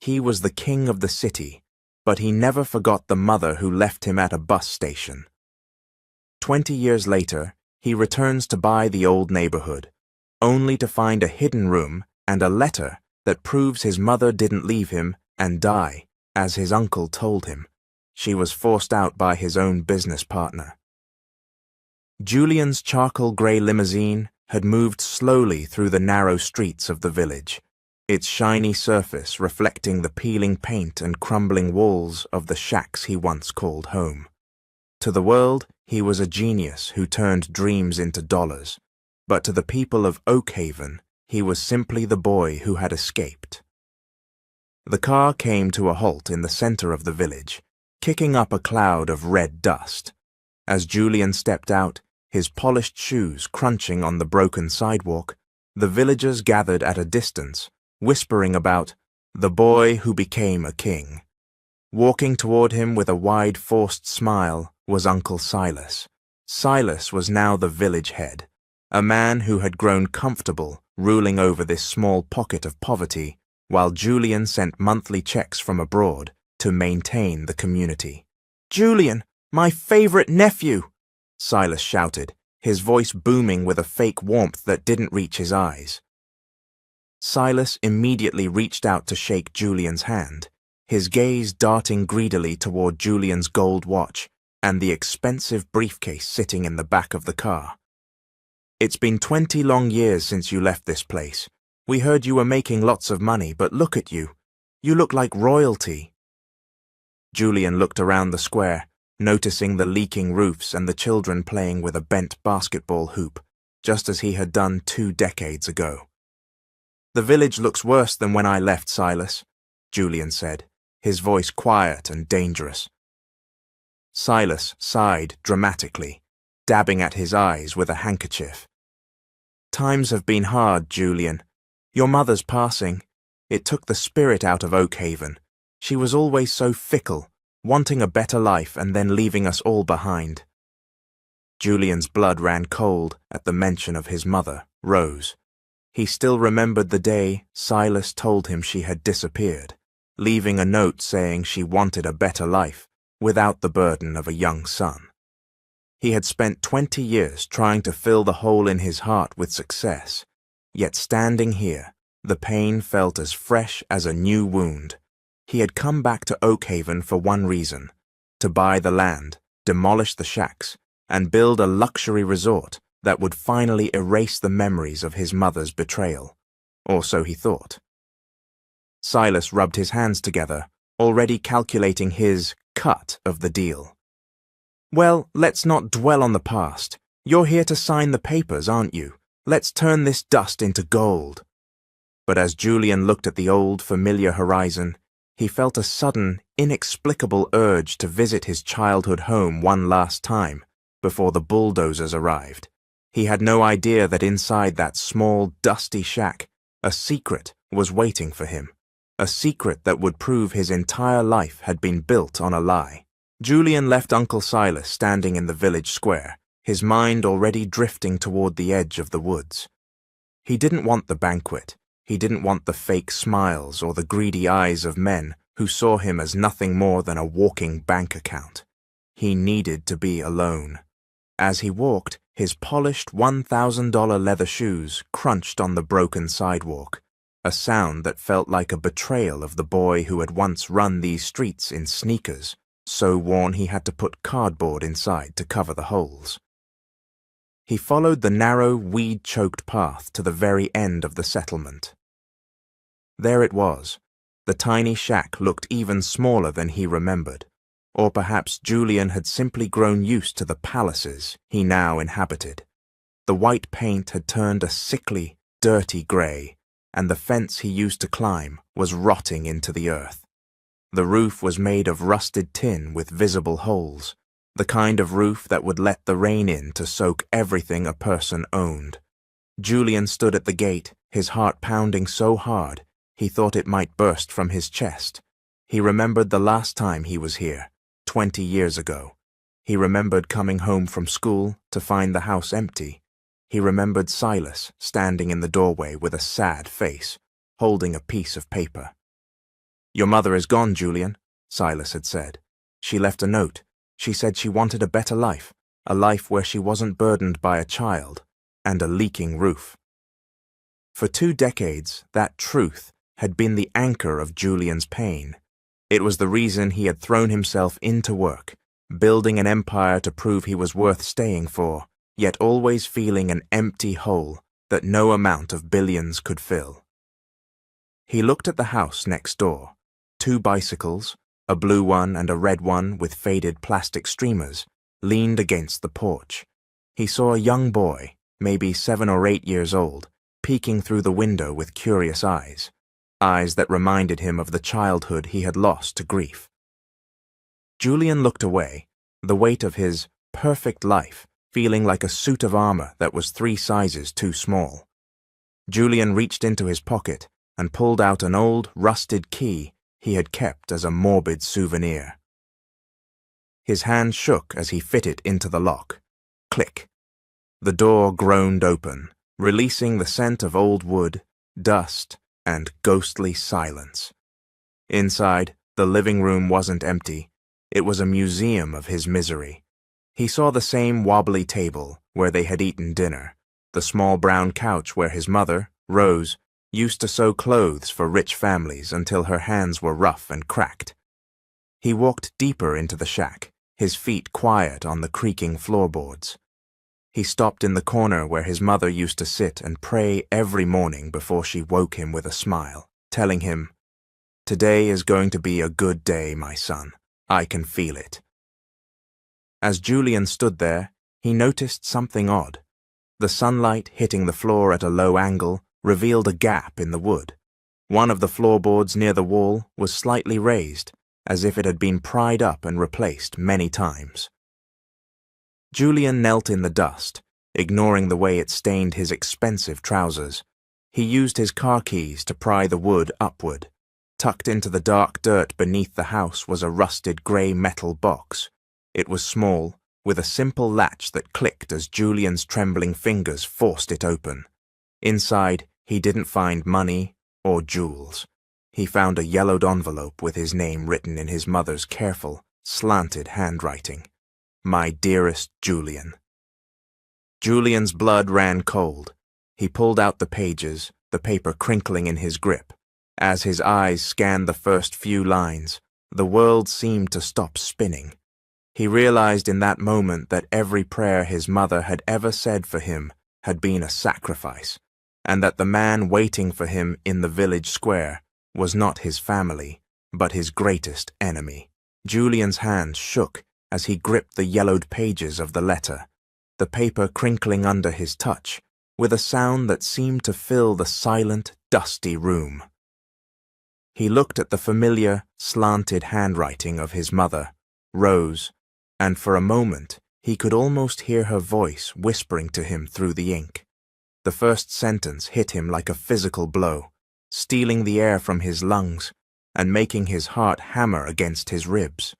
He was the king of the city, but he never forgot the mother who left him at a bus station. 20 years later, he returns to buy the old neighborhood, only to find a hidden room and a letter that proves his mother didn't leave him and die, as his uncle told him. She was forced out by his own business partner. Julian's charcoal grey limousine had moved slowly through the narrow streets of the village, its shiny surface reflecting the peeling paint and crumbling walls of the shacks he once called home. To the world, he was a genius who turned dreams into dollars, but to the people of Oakhaven, he was simply the boy who had escaped. The car came to a halt in the center of the village, kicking up a cloud of red dust. As Julian stepped out, his polished shoes crunching on the broken sidewalk, the villagers gathered at a distance, whispering about the boy who became a king. Walking toward him with a wide, forced smile was Uncle Silas. Silas was now the village head, a man who had grown comfortable ruling over this small pocket of poverty, while Julian sent monthly checks from abroad to maintain the community. "Julian, my favorite nephew!" Silas shouted, his voice booming with a fake warmth that didn't reach his eyes. Silas immediately reached out to shake Julian's hand, his gaze darting greedily toward Julian's gold watch and the expensive briefcase sitting in the back of the car. "It's been 20 long years since you left this place. We heard you were making lots of money, but look at you. You look like royalty." Julian looked around the square, noticing the leaking roofs and the children playing with a bent basketball hoop, just as he had done 2 decades ago. "The village looks worse than when I left, Silas," Julian said, his voice quiet and dangerous. Silas sighed dramatically, dabbing at his eyes with a handkerchief. "Times have been hard, Julian. Your mother's passing. It took the spirit out of Oakhaven. She was always so fickle, wanting a better life and then leaving us all behind." Julian's blood ran cold at the mention of his mother, Rose. He still remembered the day Silas told him she had disappeared, leaving a note saying she wanted a better life without the burden of a young son. He had spent 20 years trying to fill the hole in his heart with success, yet standing here, the pain felt as fresh as a new wound. He had come back to Oakhaven for one reason: to buy the land, demolish the shacks, and build a luxury resort that would finally erase the memories of his mother's betrayal. Or so he thought. Silas rubbed his hands together, already calculating his cut of the deal. "Well, let's not dwell on the past. You're here to sign the papers, aren't you? Let's turn this dust into gold." But as Julian looked at the old, familiar horizon, he felt a sudden, inexplicable urge to visit his childhood home one last time before the bulldozers arrived. He had no idea that inside that small, dusty shack, a secret was waiting for him, a secret that would prove his entire life had been built on a lie. Julian left Uncle Silas standing in the village square, his mind already drifting toward the edge of the woods. He didn't want the banquet. He didn't want the fake smiles or the greedy eyes of men who saw him as nothing more than a walking bank account. He needed to be alone. As he walked, his polished $1,000 leather shoes crunched on the broken sidewalk, a sound that felt like a betrayal of the boy who had once run these streets in sneakers, so worn he had to put cardboard inside to cover the holes. He followed the narrow, weed-choked path to the very end of the settlement. There it was. The tiny shack looked even smaller than he remembered, or perhaps Julian had simply grown used to the palaces he now inhabited. The white paint had turned a sickly, dirty grey, and the fence he used to climb was rotting into the earth. The roof was made of rusted tin with visible holes, the kind of roof that would let the rain in to soak everything a person owned. Julian stood at the gate, his heart pounding so hard he thought it might burst from his chest. He remembered the last time he was here, 20 years ago. He remembered coming home from school to find the house empty. He remembered Silas standing in the doorway with a sad face, holding a piece of paper. "Your mother is gone, Julian," Silas had said. "She left a note. She said she wanted a better life, a life where she wasn't burdened by a child and a leaking roof." For 2 decades, that truth had been the anchor of Julian's pain. It was the reason he had thrown himself into work, building an empire to prove he was worth staying for, yet always feeling an empty hole that no amount of billions could fill. He looked at the house next door. 2 bicycles, a blue one and a red one with faded plastic streamers, leaned against the porch. He saw a young boy, maybe 7 or 8 years old, peeking through the window with curious eyes that reminded him of the childhood he had lost to grief. Julian looked away, the weight of his perfect life feeling like a suit of armor that was 3 sizes too small. Julian reached into his pocket and pulled out an old, rusted key he had kept as a morbid souvenir. His hand shook as he fit it into the lock. Click. The door groaned open, releasing the scent of old wood, dust, and ghostly silence. Inside, the living room wasn't empty. It was a museum of his misery. He saw the same wobbly table where they had eaten dinner, the small brown couch where his mother, Rose, used to sew clothes for rich families until her hands were rough and cracked. He walked deeper into the shack, his feet quiet on the creaking floorboards. He stopped in the corner where his mother used to sit and pray every morning before she woke him with a smile, telling him, "Today is going to be a good day, my son. I can feel it." As Julian stood there, he noticed something odd. The sunlight hitting the floor at a low angle revealed a gap in the wood. One of the floorboards near the wall was slightly raised, as if it had been pried up and replaced many times. Julian knelt in the dust, ignoring the way it stained his expensive trousers. He used his car keys to pry the wood upward. Tucked into the dark dirt beneath the house was a rusted grey metal box. It was small, with a simple latch that clicked as Julian's trembling fingers forced it open. Inside, he didn't find money or jewels. He found a yellowed envelope with his name written in his mother's careful, slanted handwriting. "My dearest Julian." Julian's blood ran cold. He pulled out the pages, the paper crinkling in his grip. As his eyes scanned the first few lines, the world seemed to stop spinning. He realized in that moment that every prayer his mother had ever said for him had been a sacrifice, and that the man waiting for him in the village square was not his family, but his greatest enemy. Julian's hands shook as he gripped the yellowed pages of the letter, the paper crinkling under his touch, with a sound that seemed to fill the silent, dusty room. He looked at the familiar, slanted handwriting of his mother, Rose, and for a moment he could almost hear her voice whispering to him through the ink. The first sentence hit him like a physical blow, stealing the air from his lungs and making his heart hammer against his ribs.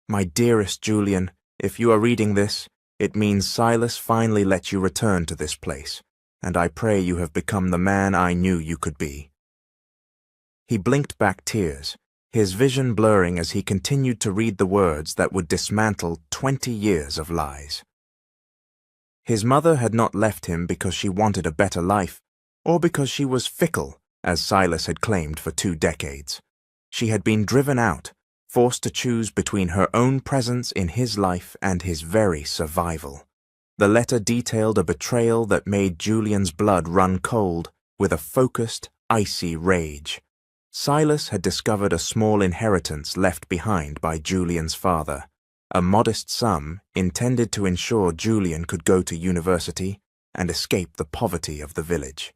"My dearest Julian, if you are reading this, it means Silas finally let you return to this place, and I pray you have become the man I knew you could be." He blinked back tears, his vision blurring as he continued to read the words that would dismantle 20 years of lies. His mother had not left him because she wanted a better life, or because she was fickle, as Silas had claimed for 2 decades. She had been driven out, forced to choose between her own presence in his life and his very survival. The letter detailed a betrayal that made Julian's blood run cold with a focused, icy rage. Silas had discovered a small inheritance left behind by Julian's father, a modest sum intended to ensure Julian could go to university and escape the poverty of the village.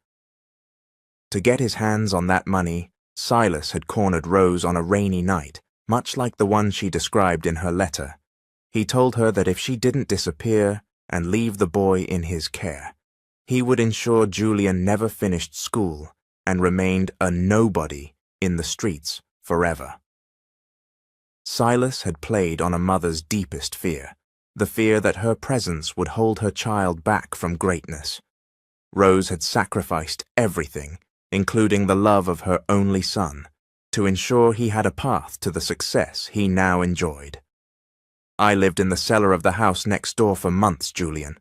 To get his hands on that money, Silas had cornered Rose on a rainy night, much like the one she described in her letter. He told her that if she didn't disappear and leave the boy in his care, he would ensure Julian never finished school and remained a nobody in the streets forever. Silas had played on a mother's deepest fear, the fear that her presence would hold her child back from greatness. Rose had sacrificed everything, including the love of her only son, to ensure he had a path to the success he now enjoyed. "I lived in the cellar of the house next door for months, Julian,"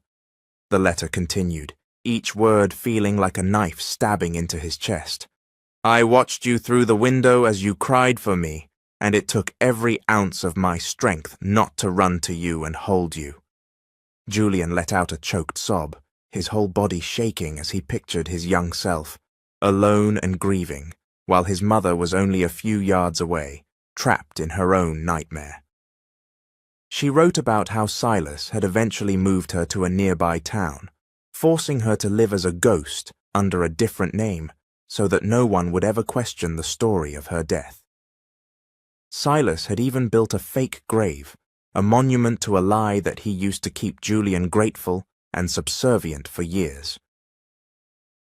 the letter continued, each word feeling like a knife stabbing into his chest. "I watched you through the window as you cried for me, and it took every ounce of my strength not to run to you and hold you." Julian let out a choked sob, his whole body shaking as he pictured his young self, alone and grieving, while his mother was only a few yards away, trapped in her own nightmare. She wrote about how Silas had eventually moved her to a nearby town, forcing her to live as a ghost under a different name so that no one would ever question the story of her death. Silas had even built a fake grave, a monument to a lie that he used to keep Julian grateful and subservient for years.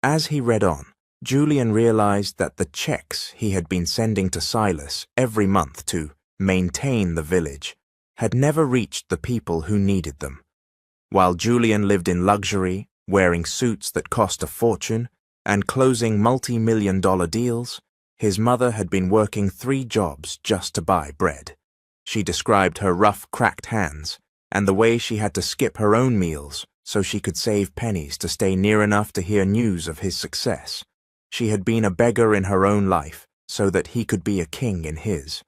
As he read on, Julian realized that the checks he had been sending to Silas every month to maintain the village had never reached the people who needed them. While Julian lived in luxury, wearing suits that cost a fortune, and closing multi-million-dollar deals, his mother had been working 3 jobs just to buy bread. She described her rough, cracked hands and the way she had to skip her own meals so she could save pennies to stay near enough to hear news of his success. She had been a beggar in her own life so that he could be a king in his.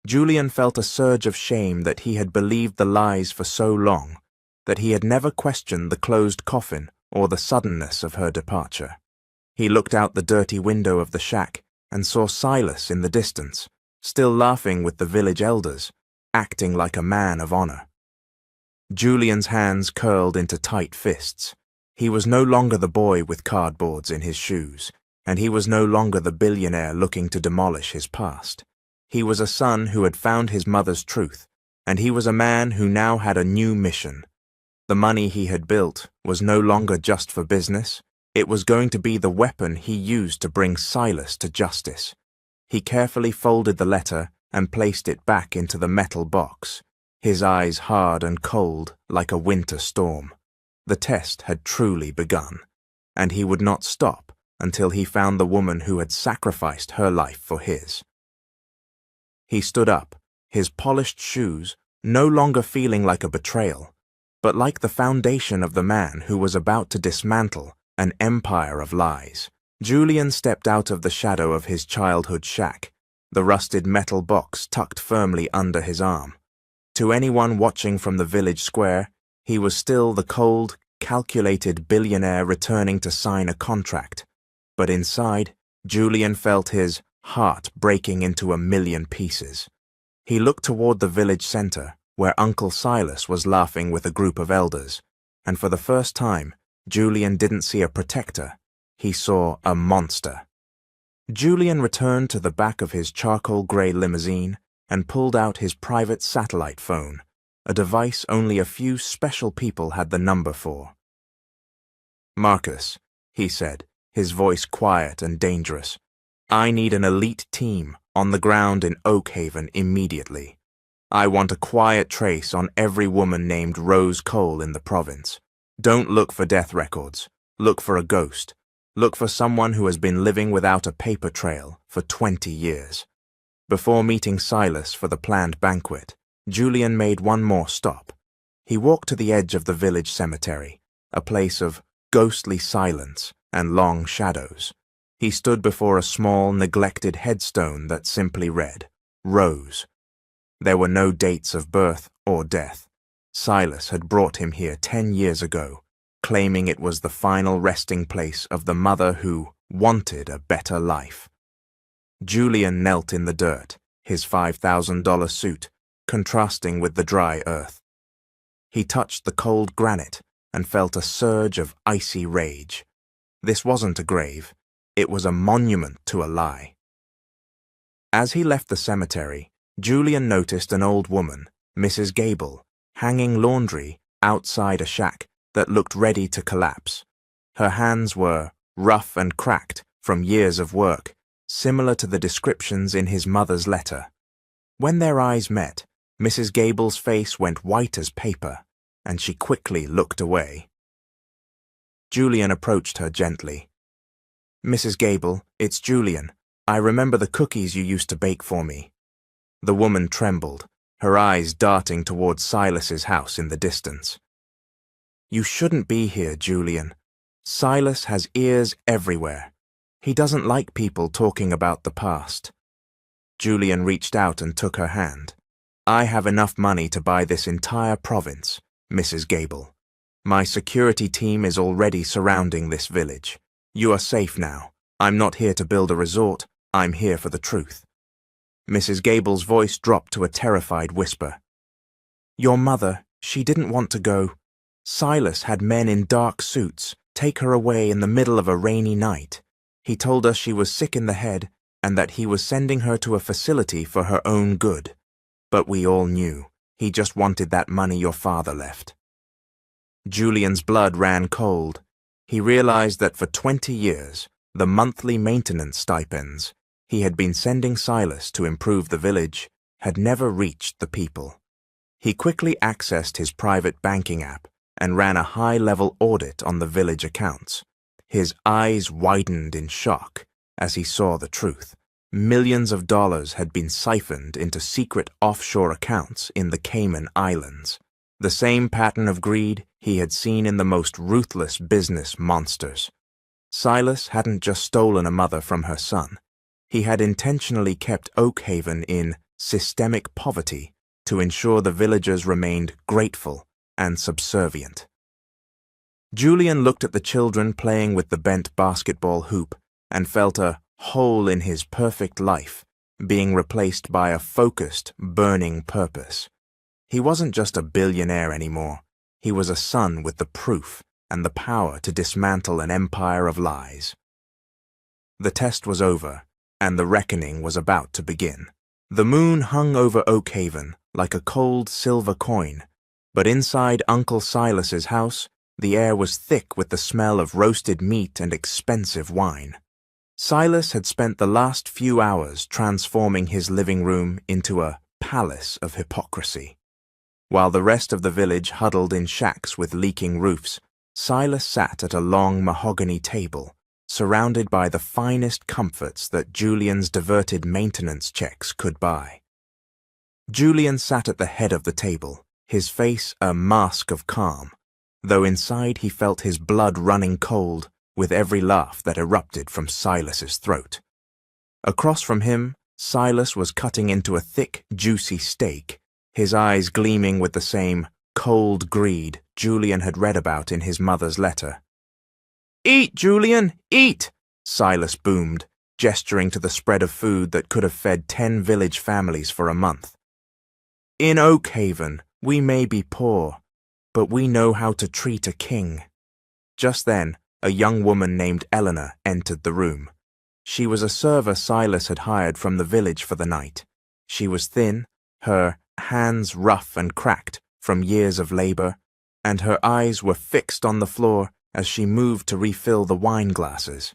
Julian felt a surge of shame that he had believed the lies for so long, that he had never questioned the closed coffin or the suddenness of her departure. He looked out the dirty window of the shack and saw Silas in the distance, still laughing with the village elders, acting like a man of honor. Julian's hands curled into tight fists. He was no longer the boy with cardboards in his shoes, and he was no longer the billionaire looking to demolish his past. He was a son who had found his mother's truth, and he was a man who now had a new mission. The money he had built was no longer just for business. It was going to be the weapon he used to bring Silas to justice. He carefully folded the letter and placed it back into the metal box, his eyes hard and cold like a winter storm. The test had truly begun, and he would not stop until he found the woman who had sacrificed her life for his. He stood up, his polished shoes no longer feeling like a betrayal, but like the foundation of the man who was about to dismantle an empire of lies. Julian stepped out of the shadow of his childhood shack, the rusted metal box tucked firmly under his arm. To anyone watching from the village square, he was still the cold, calculated billionaire returning to sign a contract. But inside, Julian felt his heart breaking into 1,000,000 pieces. He looked toward the village center, where Uncle Silas was laughing with a group of elders, and for the first time, Julian didn't see a protector. He saw a monster. Julian returned to the back of his charcoal gray limousine and pulled out his private satellite phone, a device only a few special people had the number for. "Marcus," he said, his voice quiet and dangerous, "I need an elite team on the ground in Oak Haven immediately. I want a quiet trace on every woman named Rose Cole in the province. Don't look for death records. Look for a ghost. Look for someone who has been living without a paper trail for 20 years. Before meeting Silas for the planned banquet, Julian made one more stop. He walked to the edge of the village cemetery, a place of ghostly silence and long shadows. He stood before a small, neglected headstone that simply read, Rose. There were no dates of birth or death. Silas had brought him here 10 years ago, claiming it was the final resting place of the mother who wanted a better life. Julian knelt in the dirt, his $5,000 suit contrasting with the dry earth. He touched the cold granite and felt a surge of icy rage. This wasn't a grave, it was a monument to a lie. As he left the cemetery, Julian noticed an old woman, Mrs. Gable, hanging laundry outside a shack that looked ready to collapse. Her hands were rough and cracked from years of work, similar to the descriptions in his mother's letter. When their eyes met, Mrs. Gable's face went white as paper, and she quickly looked away. Julian approached her gently. "Mrs. Gable, it's Julian. I remember the cookies you used to bake for me." The woman trembled, her eyes darting towards Silas's house in the distance. "You shouldn't be here, Julian. Silas has ears everywhere. He doesn't like people talking about the past." Julian reached out and took her hand. "I have enough money to buy this entire province, Mrs. Gable. My security team is already surrounding this village. You are safe now. I'm not here to build a resort. I'm here for the truth." Mrs. Gable's voice dropped to a terrified whisper. "Your mother, she didn't want to go. Silas had men in dark suits take her away in the middle of a rainy night. He told us she was sick in the head and that he was sending her to a facility for her own good. But we all knew. He just wanted that money your father left." Julian's blood ran cold. He realized that for 20 years, the monthly maintenance stipends he had been sending Silas to improve the village had never reached the people. He quickly accessed his private banking app and ran a high-level audit on the village accounts. His eyes widened in shock as he saw the truth. Millions of dollars had been siphoned into secret offshore accounts in the Cayman Islands. The same pattern of greed he had seen in the most ruthless business monsters. Silas hadn't just stolen a mother from her son. He had intentionally kept Oakhaven in systemic poverty to ensure the villagers remained grateful and subservient. Julian looked at the children playing with the bent basketball hoop and felt a hole in his perfect life being replaced by a focused, burning purpose. He wasn't just a billionaire anymore. He was a son with the proof and the power to dismantle an empire of lies. The test was over, and the reckoning was about to begin. The moon hung over Oakhaven like a cold silver coin, but inside Uncle Silas's house, the air was thick with the smell of roasted meat and expensive wine. Silas had spent the last few hours transforming his living room into a palace of hypocrisy. While the rest of the village huddled in shacks with leaking roofs, Silas sat at a long mahogany table, surrounded by the finest comforts that Julian's diverted maintenance checks could buy. Julian sat at the head of the table, his face a mask of calm, though inside he felt his blood running cold with every laugh that erupted from Silas's throat. Across from him, Silas was cutting into a thick, juicy steak, his eyes gleaming with the same cold greed Julian had read about in his mother's letter. "Eat, Julian, eat!" Silas boomed, gesturing to the spread of food that could have fed 10 village families for a month. "In Oakhaven, we may be poor, but we know how to treat a king." Just then, a young woman named Eleanor entered the room. She was a server Silas had hired from the village for the night. She was thin, her hands rough and cracked from years of labor, and her eyes were fixed on the floor as she moved to refill the wine glasses.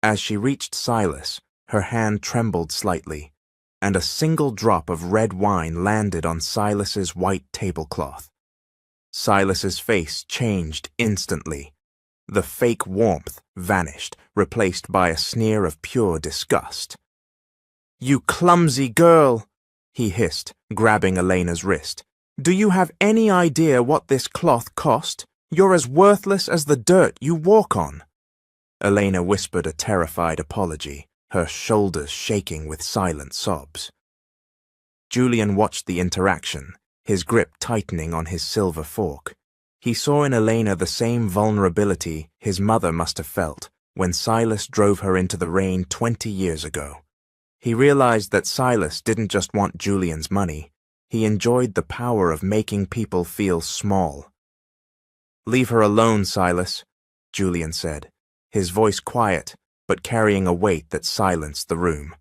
As she reached Silas, her hand trembled slightly, and a single drop of red wine landed on Silas's white tablecloth. Silas's face changed instantly. The fake warmth vanished, replaced by a sneer of pure disgust. "You clumsy girl!" he hissed, grabbing Elena's wrist. "Do you have any idea what this cloth cost? You're as worthless as the dirt you walk on." Elena whispered a terrified apology, her shoulders shaking with silent sobs. Julian watched the interaction, his grip tightening on his silver fork. He saw in Elena the same vulnerability his mother must have felt when Silas drove her into the rain 20 years ago. He realized that Silas didn't just want Julian's money. He enjoyed the power of making people feel small. "Leave her alone, Silas," Julian said, his voice quiet but carrying a weight that silenced the room.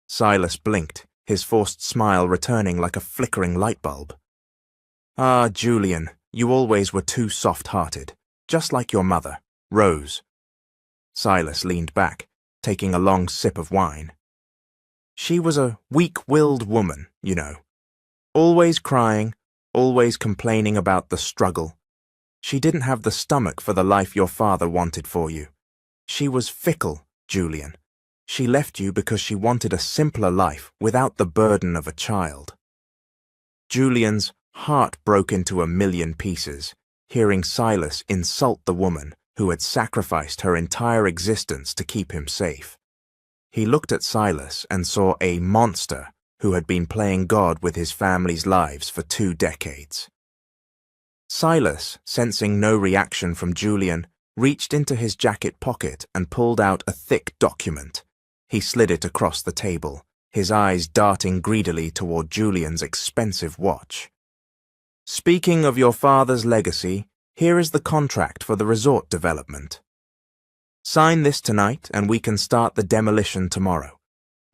Silas blinked, his forced smile returning like a flickering light bulb. "Ah, Julian, you always were too soft-hearted, just like your mother, Rose." Silas leaned back, taking a long sip of wine. "She was a weak-willed woman, you know. Always crying, always complaining about the struggle. She didn't have the stomach for the life your father wanted for you. She was fickle, Julian. She left you because she wanted a simpler life without the burden of a child. Julian's heart broke into a million pieces, hearing Silas insult the woman who had sacrificed her entire existence to keep him safe. He looked at Silas and saw a monster who had been playing God with his family's lives for 2 decades. Silas, sensing no reaction from Julian, reached into his jacket pocket and pulled out a thick document. He slid it across the table, his eyes darting greedily toward Julian's expensive watch. "Speaking of your father's legacy, here is the contract for the resort development. Sign this tonight and we can start the demolition tomorrow.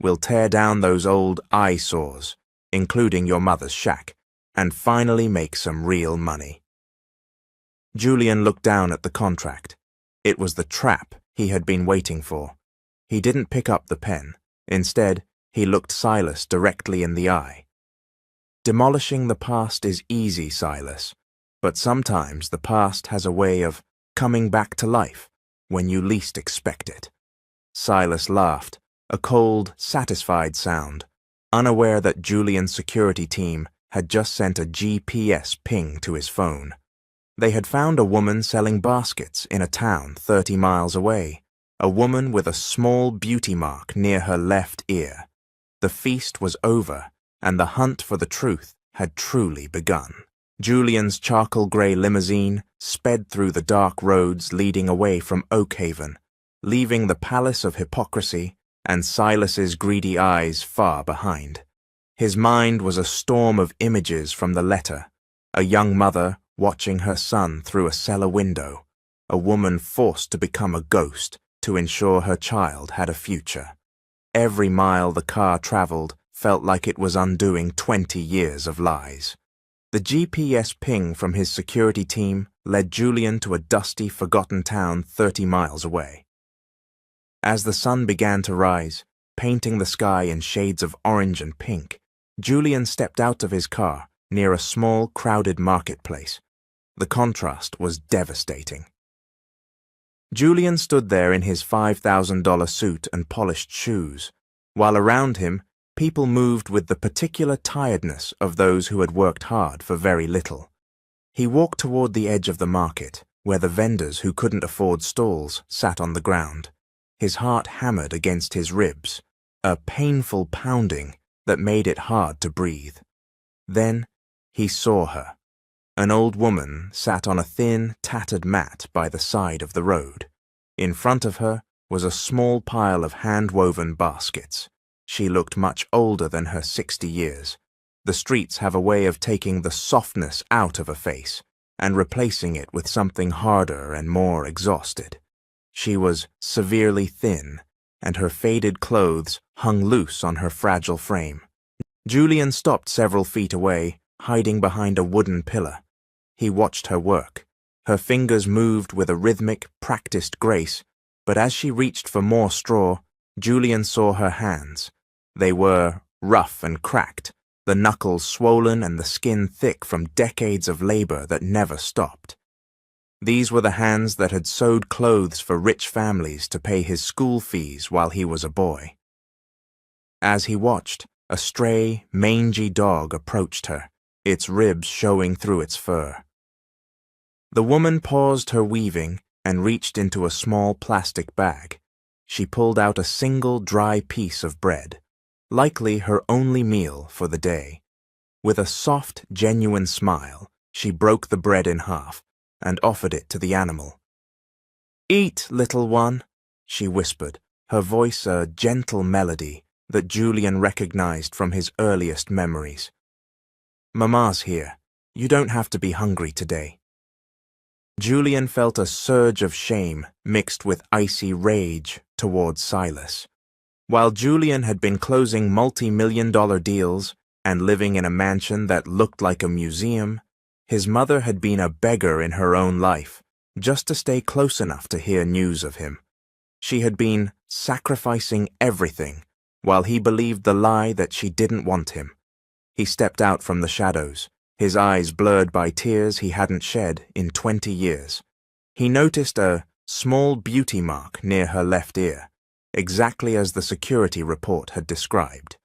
We'll tear down those old eyesores, including your mother's shack, and finally make some real money." Julian looked down at the contract. It was the trap he had been waiting for. He didn't pick up the pen. Instead, he looked Silas directly in the eye. "Demolishing the past is easy, Silas, but sometimes the past has a way of coming back to life when you least expect it." Silas laughed, a cold, satisfied sound, unaware that Julian's security team had just sent a GPS ping to his phone. They had found a woman selling baskets in a town 30 miles away, a woman with a small beauty mark near her left ear. The feast was over, and the hunt for the truth had truly begun. Julian's charcoal-grey limousine sped through the dark roads leading away from Oakhaven, leaving the palace of hypocrisy and Silas's greedy eyes far behind. His mind was a storm of images from the letter: a young mother watching her son through a cellar window, a woman forced to become a ghost to ensure her child had a future. Every mile the car traveled felt like it was undoing 20 years of lies. The GPS ping from his security team led Julian to a dusty, forgotten town 30 miles away. As the sun began to rise, painting the sky in shades of orange and pink, Julian stepped out of his car near a small, crowded marketplace. The contrast was devastating. Julian stood there in his $5,000 suit and polished shoes, while around him people moved with the particular tiredness of those who had worked hard for very little. He walked toward the edge of the market, where the vendors who couldn't afford stalls sat on the ground. His heart hammered against his ribs, a painful pounding that made it hard to breathe. Then he saw her. An old woman sat on a thin, tattered mat by the side of the road. In front of her was a small pile of hand-woven baskets. She looked much older than her 60 years. The streets have a way of taking the softness out of a face and replacing it with something harder and more exhausted. She was severely thin, and her faded clothes hung loose on her fragile frame. Julian stopped several feet away, hiding behind a wooden pillar. He watched her work. Her fingers moved with a rhythmic, practiced grace, but as she reached for more straw, Julian saw her hands. They were rough and cracked, the knuckles swollen and the skin thick from decades of labor that never stopped. These were the hands that had sewed clothes for rich families to pay his school fees while he was a boy. As he watched, a stray, mangy dog approached her, its ribs showing through its fur. The woman paused her weaving and reached into a small plastic bag. She pulled out a single dry piece of bread, likely her only meal for the day. With a soft, genuine smile, she broke the bread in half and offered it to the animal. "Eat, little one," she whispered, her voice a gentle melody that Julian recognized from his earliest memories. "Mama's here. You don't have to be hungry today." Julian felt a surge of shame mixed with icy rage towards Silas. While Julian had been closing multi-million-dollar deals and living in a mansion that looked like a museum, his mother had been a beggar in her own life, just to stay close enough to hear news of him. She had been sacrificing everything, while he believed the lie that she didn't want him. He stepped out from the shadows, his eyes blurred by tears he hadn't shed in 20 years. He noticed a small beauty mark near her left ear. exactly as the security report had described.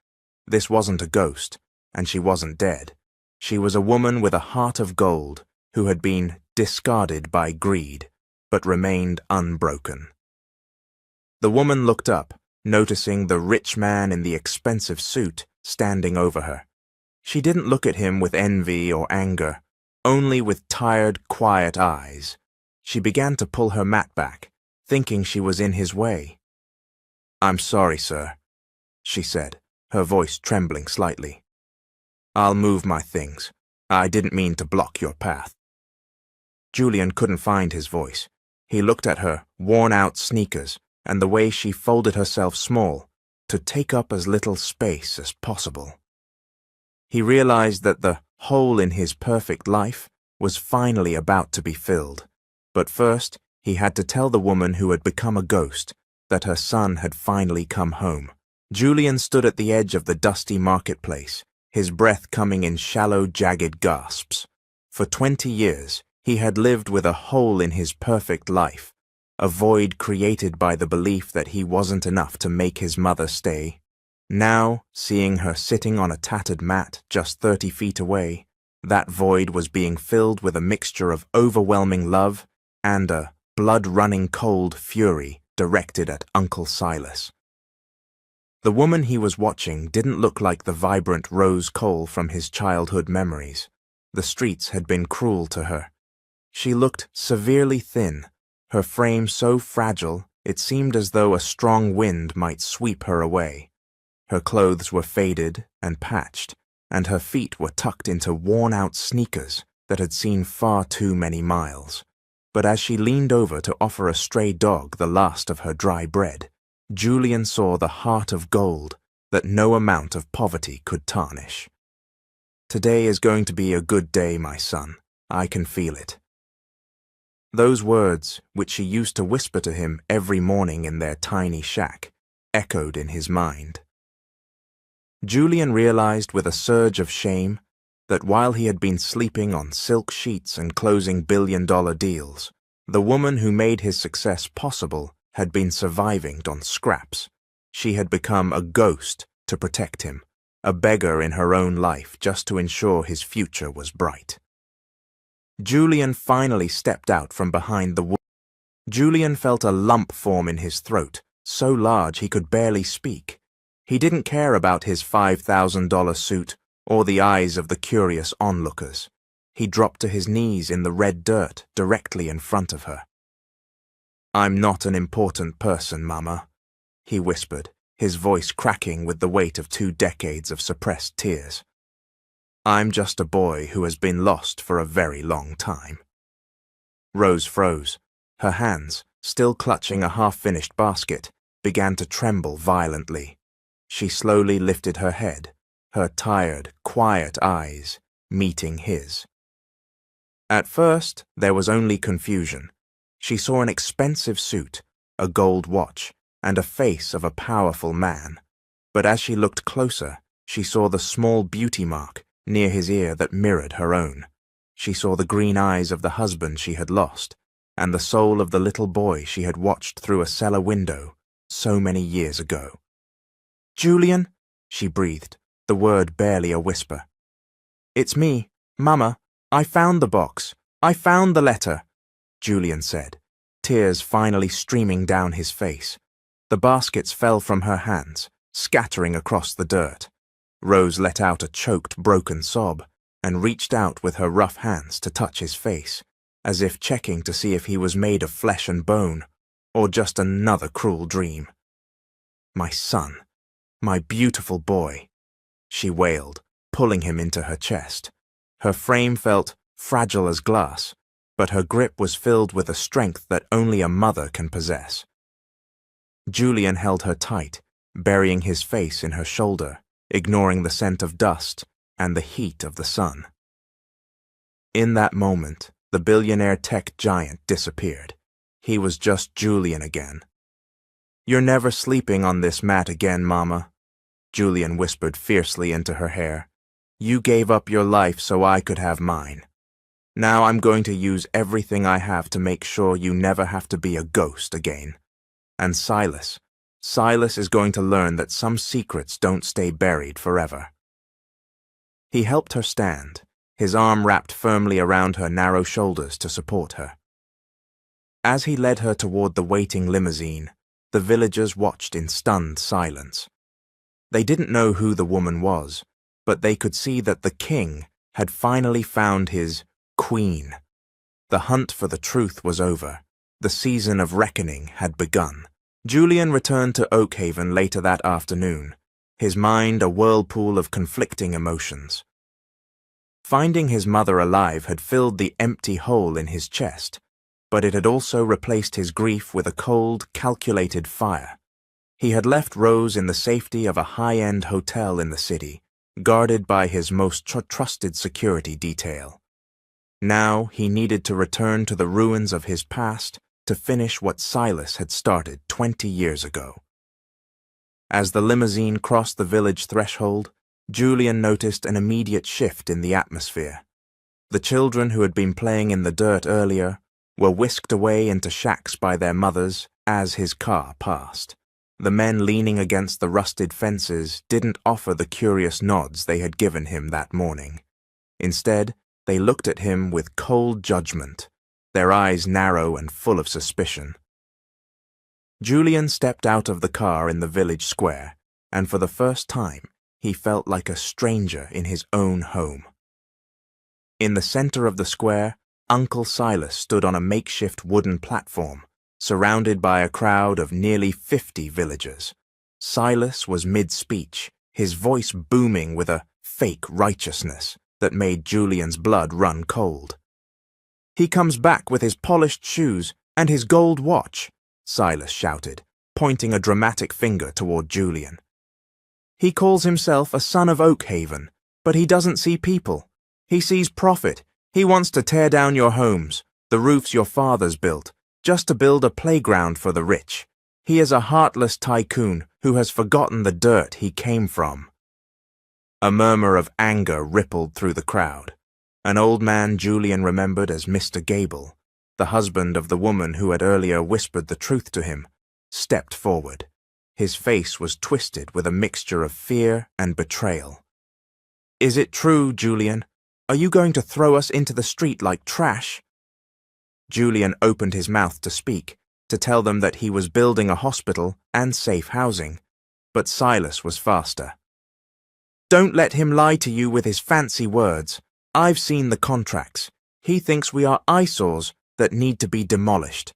This wasn't a ghost, and she wasn't dead. She was a woman with a heart of gold who had been discarded by greed, but remained unbroken. The woman looked up, noticing the rich man in the expensive suit standing over her. She didn't look at him with envy or anger, only with tired, quiet eyes. She began to pull her mat back, thinking she was in his way. "I'm sorry, sir," she said, her voice trembling slightly. "I'll move my things. I didn't mean to block your path." Julian couldn't find his voice. He looked at her worn-out sneakers and the way she folded herself small to take up as little space as possible. He realized that the hole in his perfect life was finally about to be filled, but first he had to tell the woman who had become a ghost that her son had finally come home. Julian stood at the edge of the dusty marketplace, his breath coming in shallow, jagged gasps. For 20 years, he had lived with a hole in his perfect life, a void created by the belief that he wasn't enough to make his mother stay. Now, seeing her sitting on a tattered mat just 30 feet away, that void was being filled with a mixture of overwhelming love and a blood-running cold fury directed at Uncle Silas. The woman he was watching didn't look like the vibrant Rose Cole from his childhood memories. The streets had been cruel to her. She looked severely thin, her frame so fragile it seemed as though a strong wind might sweep her away. Her clothes were faded and patched, and her feet were tucked into worn-out sneakers that had seen far too many miles. But as she leaned over to offer a stray dog the last of her dry bread, Julian saw the heart of gold that no amount of poverty could tarnish. "Today is going to be a good day, my son. I can feel it." Those words, which she used to whisper to him every morning in their tiny shack, echoed in his mind. Julian realized with a surge of shame that while he had been sleeping on silk sheets and closing billion-dollar deals, the woman who made his success possible had been surviving on scraps. She had become a ghost to protect him, a beggar in her own life just to ensure his future was bright. Julian finally stepped out from behind the wall. Julian felt a lump form in his throat, so large he could barely speak. He didn't care about his $5,000 suit or the eyes of the curious onlookers. He dropped to his knees in the red dirt directly in front of her. "I'm not an important person, Mama," he whispered, his voice cracking with the weight of 2 decades of suppressed tears. "I'm just a boy who has been lost for a very long time." Rose froze. Her hands, still clutching a half-finished basket, began to tremble violently. She slowly lifted her head, her tired, quiet eyes meeting his. At first, there was only confusion. She saw an expensive suit, a gold watch, and a face of a powerful man. But as she looked closer, she saw the small beauty mark near his ear that mirrored her own. She saw the green eyes of the husband she had lost, and the soul of the little boy she had watched through a cellar window so many years ago. "Julian," she breathed, the word barely a whisper. "It's me, Mama. I found the box. I found the letter," Julian said, tears finally streaming down his face. The baskets fell from her hands, scattering across the dirt. Rose let out a choked, broken sob and reached out with her rough hands to touch his face, as if checking to see if he was made of flesh and bone, or just another cruel dream. "My son, my beautiful boy," she wailed, pulling him into her chest. Her frame felt fragile as glass, but her grip was filled with a strength that only a mother can possess. Julian held her tight, burying his face in her shoulder, ignoring the scent of dust and the heat of the sun. In that moment, the billionaire tech giant disappeared. He was just Julian again. "You're never sleeping on this mat again, Mama," Julian whispered fiercely into her hair. "You gave up your life so I could have mine. Now I'm going to use everything I have to make sure you never have to be a ghost again. And Silas, Silas is going to learn that some secrets don't stay buried forever. He helped her stand, his arm wrapped firmly around her narrow shoulders to support her. As he led her toward the waiting limousine, the villagers watched in stunned silence. They didn't know who the woman was, but they could see that the king had finally found his queen. The hunt for the truth was over. The season of reckoning had begun. Julian returned to Oakhaven later that afternoon, his mind a whirlpool of conflicting emotions. Finding his mother alive had filled the empty hole in his chest, but it had also replaced his grief with a cold, calculated fire. He had left Rose in the safety of a high-end hotel in the city, guarded by his most trusted security detail. Now he needed to return to the ruins of his past to finish what Silas had started 20 years ago. As the limousine crossed the village threshold, Julian noticed an immediate shift in the atmosphere. The children who had been playing in the dirt earlier were whisked away into shacks by their mothers as his car passed. The men leaning against the rusted fences didn't offer the curious nods they had given him that morning. Instead, they looked at him with cold judgment, their eyes narrow and full of suspicion. Julian stepped out of the car in the village square, and for the first time, he felt like a stranger in his own home. In the center of the square, Uncle Silas stood on a makeshift wooden platform, surrounded by a crowd of nearly 50 villagers. Silas was mid-speech, his voice booming with a fake righteousness that made Julian's blood run cold. "He comes back with his polished shoes and his gold watch," Silas shouted, pointing a dramatic finger toward Julian. "He calls himself a son of Oakhaven, but he doesn't see people. He sees profit. He wants to tear down your homes, the roofs your fathers built, just to build a playground for the rich. He is a heartless tycoon who has forgotten the dirt he came from." A murmur of anger rippled through the crowd. An old man Julian remembered as Mr. Gable, the husband of the woman who had earlier whispered the truth to him, stepped forward. His face was twisted with a mixture of fear and betrayal. "Is it true, Julian? Are you going to throw us into the street like trash?" Julian opened his mouth to speak, to tell them that he was building a hospital and safe housing, but Silas was faster. "Don't let him lie to you with his fancy words. I've seen the contracts. He thinks we are eyesores that need to be demolished."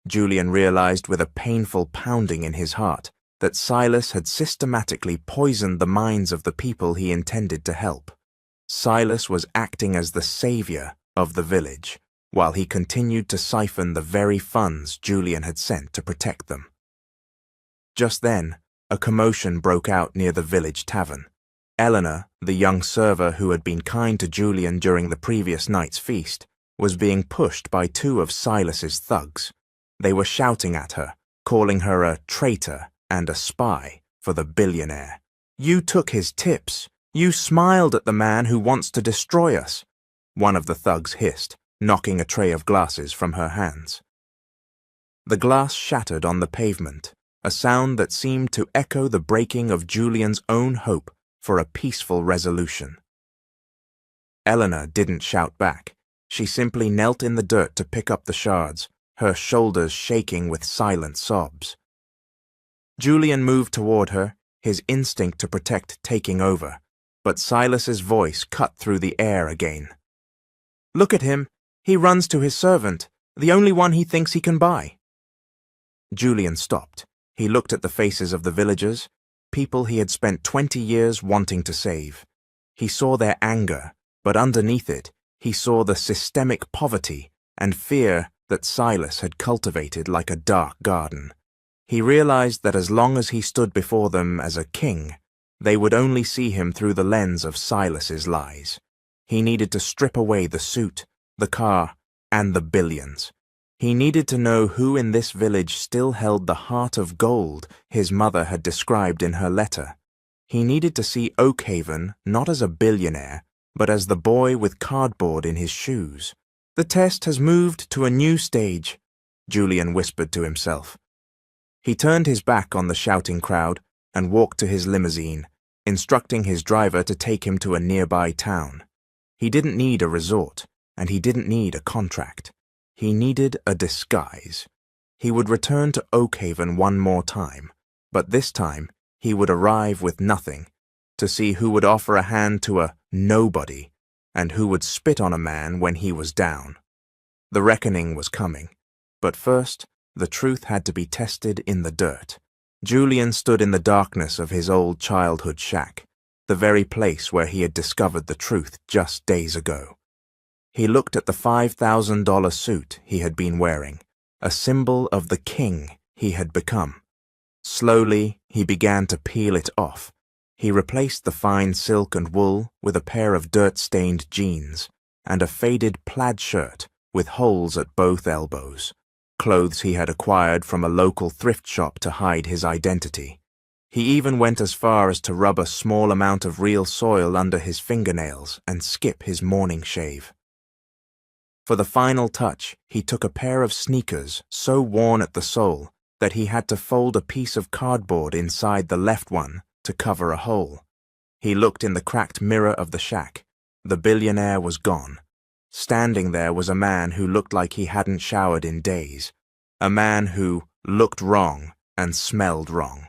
Julian realized with a painful pounding in his heart that Silas had systematically poisoned the minds of the people he intended to help. Silas was acting as the savior of the village, while he continued to siphon the very funds Julian had sent to protect them. Just then, a commotion broke out near the village tavern. Eleanor, the young server who had been kind to Julian during the previous night's feast, was being pushed by two of Silas's thugs. They were shouting at her, calling her a traitor and a spy for the billionaire. "You took his tips. You smiled at the man who wants to destroy us," one of the thugs hissed, knocking a tray of glasses from her hands. The glass shattered on the pavement, a sound that seemed to echo the breaking of Julian's own hope for a peaceful resolution. Eleanor didn't shout back. She simply knelt in the dirt to pick up the shards, her shoulders shaking with silent sobs. Julian moved toward her, his instinct to protect taking over, but Silas's voice cut through the air again. "Look at him. He runs to his servant, the only one he thinks he can buy." Julian stopped. He looked at the faces of the villagers, people he had spent 20 years wanting to save. He saw their anger, but underneath it, he saw the systemic poverty and fear that Silas had cultivated like a dark garden. He realized that as long as he stood before them as a king, they would only see him through the lens of Silas's lies. He needed to strip away the suit, the car, and the billions. He needed to know who in this village still held the heart of gold his mother had described in her letter. He needed to see Oakhaven not as a billionaire, but as the boy with cardboard in his shoes. "The test has moved to a new stage," Julian whispered to himself. He turned his back on the shouting crowd and walked to his limousine, instructing his driver to take him to a nearby town. He didn't need a resort, and he didn't need a contract. He needed a disguise. He would return to Oakhaven one more time, but this time he would arrive with nothing, to see who would offer a hand to a nobody and who would spit on a man when he was down. The reckoning was coming, but first the truth had to be tested in the dirt. Julian stood in the darkness of his old childhood shack, the very place where he had discovered the truth just days ago. He looked at the $5,000 suit he had been wearing, a symbol of the king he had become. Slowly, he began to peel it off. He replaced the fine silk and wool with a pair of dirt-stained jeans and a faded plaid shirt with holes at both elbows, clothes he had acquired from a local thrift shop to hide his identity. He even went as far as to rub a small amount of real soil under his fingernails and skip his morning shave. For the final touch, he took a pair of sneakers so worn at the sole that he had to fold a piece of cardboard inside the left one to cover a hole. He looked in the cracked mirror of the shack. The billionaire was gone. Standing there was a man who looked like he hadn't showered in days. A man who looked wrong and smelled wrong.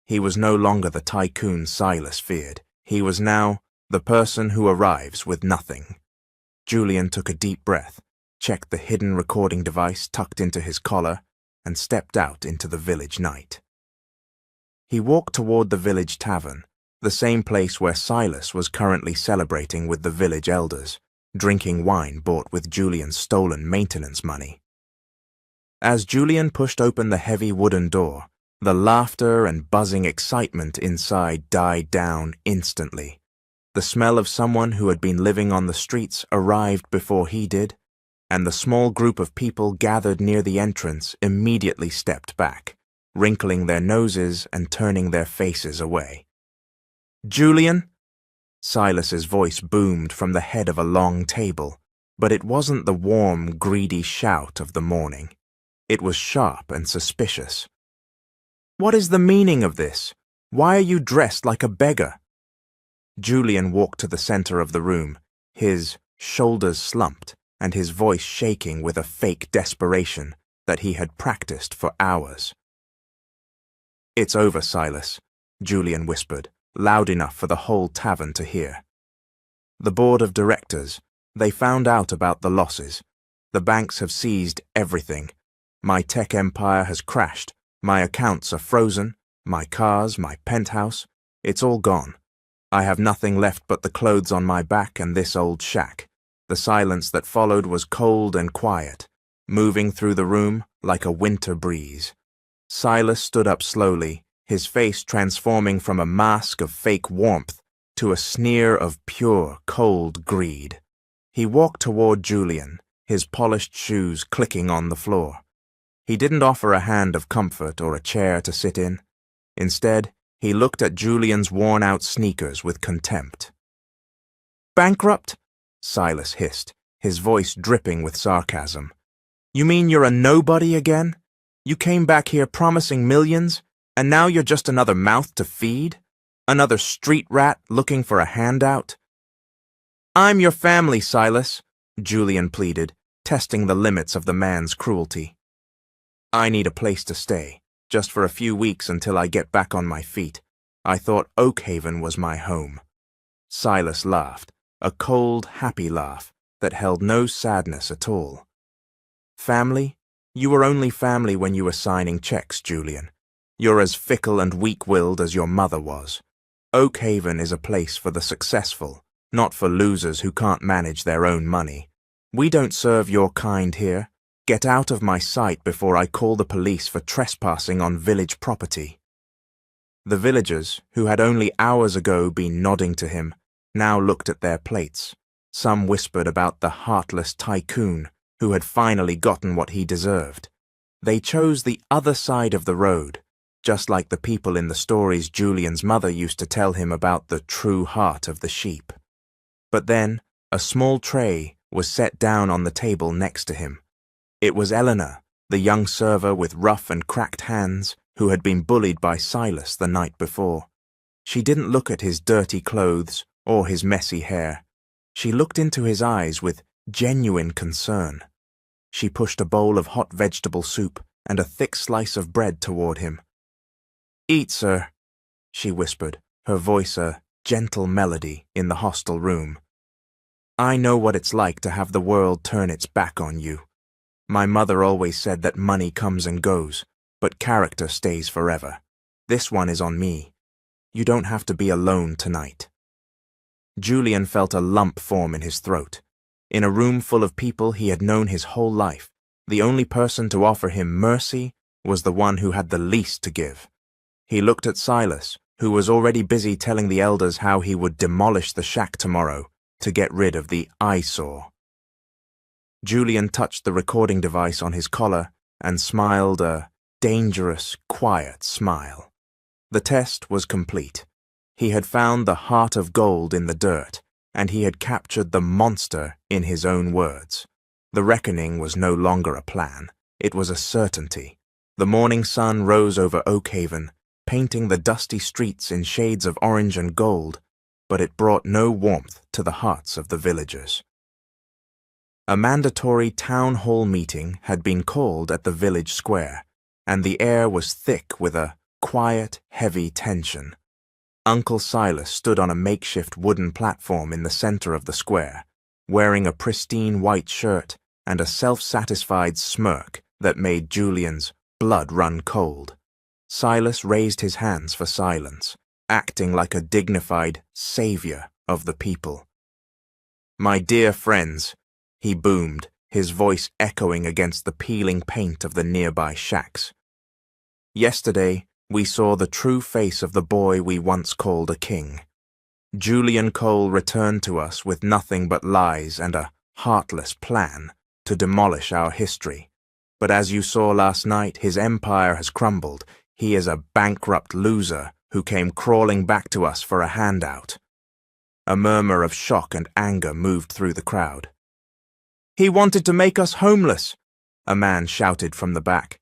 He was no longer the tycoon Silas feared. He was now the person who arrives with nothing. Julian took a deep breath, checked the hidden recording device tucked into his collar, and stepped out into the village night. He walked toward the village tavern, the same place where Silas was currently celebrating with the village elders, drinking wine bought with Julian's stolen maintenance money. As Julian pushed open the heavy wooden door, the laughter and buzzing excitement inside died down instantly. The smell of someone who had been living on the streets arrived before he did, and the small group of people gathered near the entrance immediately stepped back, wrinkling their noses and turning their faces away. "Julian?" Silas's voice boomed from the head of a long table, but it wasn't the warm, greedy shout of the morning. It was sharp and suspicious. "What is the meaning of this? Why are you dressed like a beggar?" Julian walked to the center of the room, his shoulders slumped and his voice shaking with a fake desperation that he had practiced for hours. "It's over, Silas," Julian whispered, loud enough for the whole tavern to hear. "The board of directors, they found out about the losses. The banks have seized everything. My tech empire has crashed. My accounts are frozen. My cars, my penthouse, it's all gone. I have nothing left but the clothes on my back and this old shack." The silence that followed was cold and quiet, moving through the room like a winter breeze. Silas stood up slowly, his face transforming from a mask of fake warmth to a sneer of pure, cold greed. He walked toward Julian, his polished shoes clicking on the floor. He didn't offer a hand of comfort or a chair to sit in. Instead, he looked at Julian's worn-out sneakers with contempt. "Bankrupt?" Silas hissed, his voice dripping with sarcasm. "You mean you're a nobody again? You came back here promising millions, and now you're just another mouth to feed? Another street rat looking for a handout?" "I'm your family, Silas," Julian pleaded, testing the limits of the man's cruelty. "I need a place to stay, just for a few weeks until I get back on my feet. I thought Oakhaven was my home." Silas laughed, a cold, happy laugh that held no sadness at all. "Family? You were only family when you were signing checks, Julian. You're as fickle and weak-willed as your mother was. Oakhaven is a place for the successful, not for losers who can't manage their own money. We don't serve your kind here. Get out of my sight before I call the police for trespassing on village property." The villagers, who had only hours ago been nodding to him, now looked at their plates. Some whispered about the heartless tycoon who had finally gotten what he deserved. They chose the other side of the road, just like the people in the stories Julian's mother used to tell him about the true heart of the sheep. But then, a small tray was set down on the table next to him. It was Eleanor, the young server with rough and cracked hands, who had been bullied by Silas the night before. She didn't look at his dirty clothes or his messy hair. She looked into his eyes with genuine concern. She pushed a bowl of hot vegetable soup and a thick slice of bread toward him. "Eat, sir," she whispered, her voice a gentle melody in the hostel room. "I know what it's like to have the world turn its back on you. My mother always said that money comes and goes, but character stays forever. This one is on me. You don't have to be alone tonight." Julian felt a lump form in his throat. In a room full of people he had known his whole life, the only person to offer him mercy was the one who had the least to give. He looked at Silas, who was already busy telling the elders how he would demolish the shack tomorrow to get rid of the eyesore. Julian touched the recording device on his collar and smiled a dangerous, quiet smile. The test was complete. He had found the heart of gold in the dirt, and he had captured the monster in his own words. The reckoning was no longer a plan. It was a certainty. The morning sun rose over Oakhaven, painting the dusty streets in shades of orange and gold, but it brought no warmth to the hearts of the villagers. A mandatory town hall meeting had been called at the village square, and the air was thick with a quiet, heavy tension. Uncle Silas stood on a makeshift wooden platform in the center of the square, wearing a pristine white shirt and a self-satisfied smirk that made Julian's blood run cold. Silas raised his hands for silence, acting like a dignified savior of the people. "My dear friends," he boomed, his voice echoing against the peeling paint of the nearby shacks. "Yesterday, we saw the true face of the boy we once called a king. Julian Cole returned to us with nothing but lies and a heartless plan to demolish our history. But as you saw last night, his empire has crumbled. He is a bankrupt loser who came crawling back to us for a handout." A murmur of shock and anger moved through the crowd. "He wanted to make us homeless," a man shouted from the back.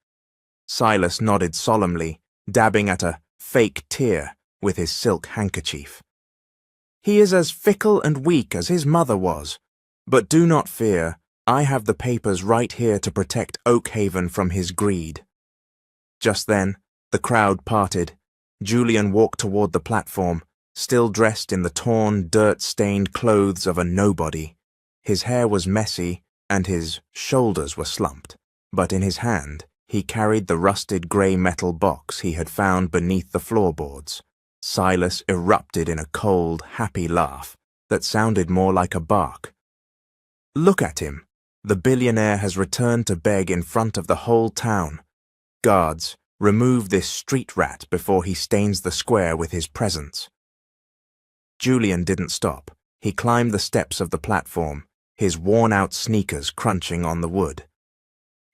Silas nodded solemnly, dabbing at a fake tear with his silk handkerchief. "He is as fickle and weak as his mother was. But do not fear, I have the papers right here to protect Oakhaven from his greed." Just then, the crowd parted. Julian walked toward the platform, still dressed in the torn, dirt-stained clothes of a nobody. His hair was messy, and his shoulders were slumped, but in his hand he carried the rusted grey metal box he had found beneath the floorboards. Silas erupted in a cold, happy laugh that sounded more like a bark. "Look at him. The billionaire has returned to beg in front of the whole town. Guards, remove this street rat before he stains the square with his presence." Julian didn't stop. He climbed the steps of the platform, his worn-out sneakers crunching on the wood.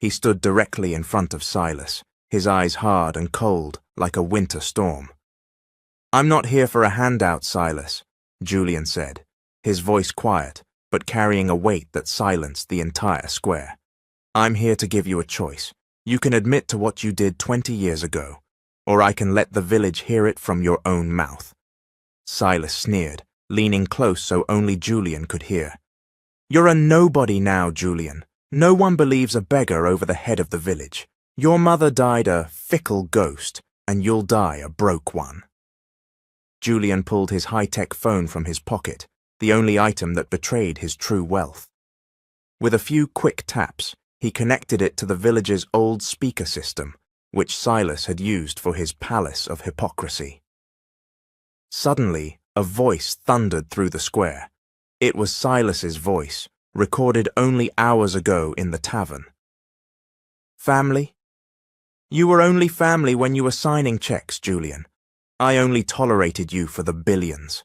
He stood directly in front of Silas, his eyes hard and cold like a winter storm. "I'm not here for a handout, Silas," Julian said, his voice quiet but carrying a weight that silenced the entire square. "I'm here to give you a choice. You can admit to what you did 20 years ago, or I can let the village hear it from your own mouth." Silas sneered, leaning close so only Julian could hear. "You're a nobody now, Julian. No one believes a beggar over the head of the village. Your mother died a fickle ghost, and you'll die a broke one." Julian pulled his high-tech phone from his pocket, the only item that betrayed his true wealth. With a few quick taps, he connected it to the village's old speaker system, which Silas had used for his palace of hypocrisy. Suddenly, a voice thundered through the square. It was Silas's voice, recorded only hours ago in the tavern. "Family? You were only family when you were signing checks, Julian. I only tolerated you for the billions.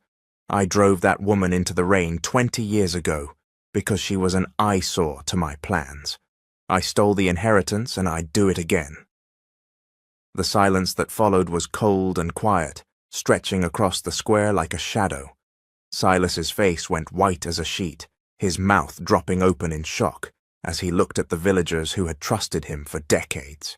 I drove that woman into the rain 20 years ago because she was an eyesore to my plans. I stole the inheritance and I'd do it again." The silence that followed was cold and quiet, stretching across the square like a shadow. Silas's face went white as a sheet, his mouth dropping open in shock as he looked at the villagers who had trusted him for decades.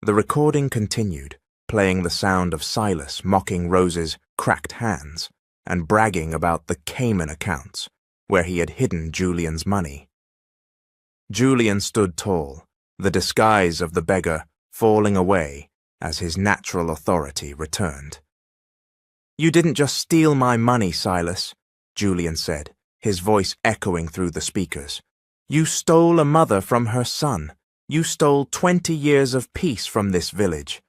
The recording continued, playing the sound of Silas mocking Rose's cracked hands and bragging about the Cayman accounts where he had hidden Julian's money. Julian stood tall, the disguise of the beggar falling away as his natural authority returned. "You didn't just steal my money, Silas," Julian said, his voice echoing through the speakers. "You stole a mother from her son. You stole 20 years of peace from this village.